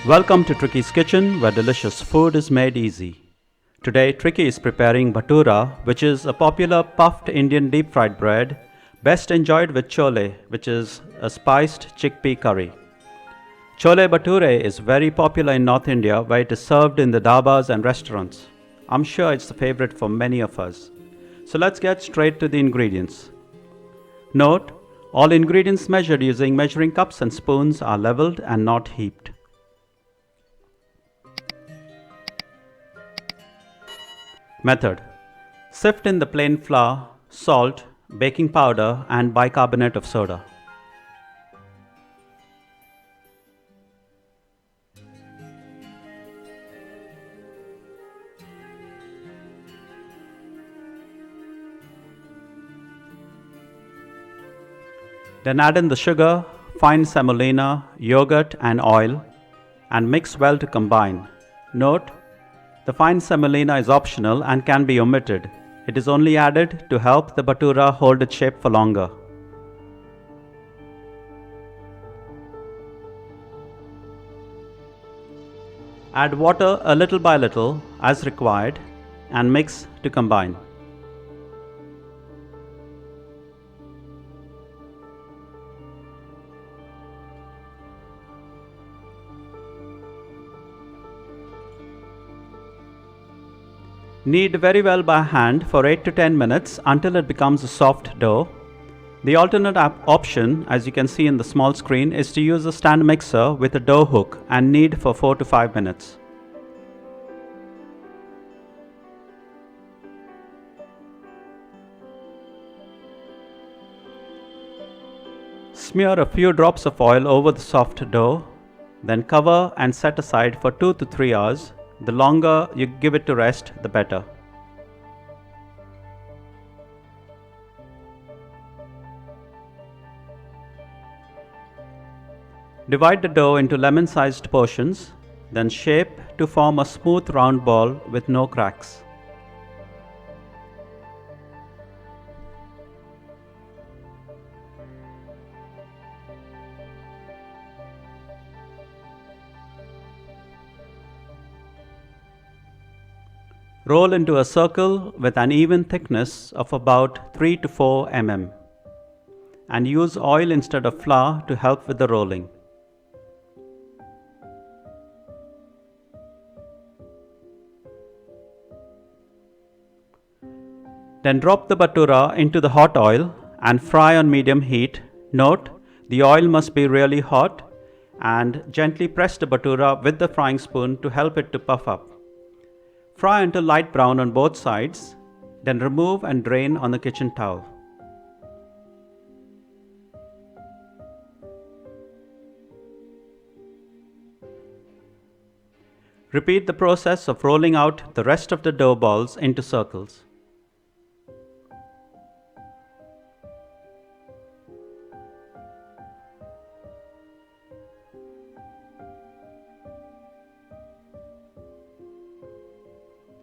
Welcome to Tricky's Kitchen, where delicious food is made easy. Today, Tricky is preparing Bhatura, which is a popular puffed Indian deep fried bread, best enjoyed with chole, which is a spiced chickpea curry. Chole Bhature is very popular in North India, where it is served in the dhabas and restaurants. I'm sure it's the favorite for many of us. So let's get straight to the ingredients. Note, all ingredients measured using measuring cups and spoons are leveled and not heaped. Method: sift in the plain flour, salt, baking powder and bicarbonate of soda. Then add in the sugar, fine semolina, yogurt and oil and mix well to combine. Note, the fine semolina is optional and can be omitted. It is only added to help the bhatura hold its shape for longer. Add water a little by little as required and mix to combine. Knead very well by hand for 8 to 10 minutes until it becomes a soft dough. The alternate option, as you can see in the small screen, is to use a stand mixer with a dough hook and knead for 4 to 5 minutes. Smear a few drops of oil over the soft dough, then cover and set aside for 2 to 3 hours. The longer you give it to rest, the better. Divide the dough into lemon-sized portions, then shape to form a smooth round ball with no cracks. Roll into a circle with an even thickness of about 3 to 4 mm and use oil instead of flour to help with the rolling. Then drop the bhatura into the hot oil and fry on medium heat. Note, the oil must be really hot and gently press the bhatura with the frying spoon to help it to puff up. Fry until light brown on both sides, then remove and drain on the kitchen towel. Repeat the process of rolling out the rest of the dough balls into circles.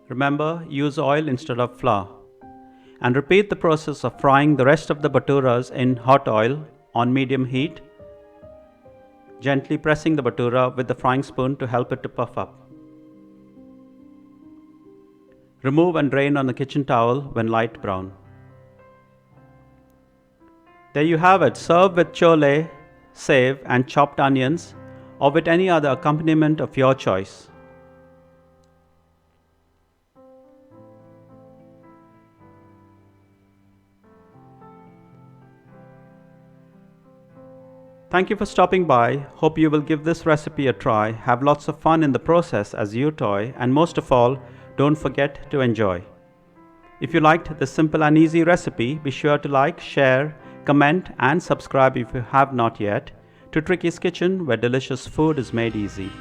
Remember, use oil instead of flour. And repeat the process of frying the rest of the bhaturas in hot oil on medium heat, gently pressing the bhatura with the frying spoon to help it to puff up. Remove and drain on the kitchen towel when light brown. There you have it. Serve with chole, save and chopped onions or with any other accompaniment of your choice. Thank you for stopping by. Hope you will give this recipe a try, have lots of fun in the process as you toy, and most of all, don't forget to enjoy. If you liked this simple and easy recipe, be sure to like, share, comment and subscribe if you have not yet to Tricky's Kitchen, where delicious food is made easy.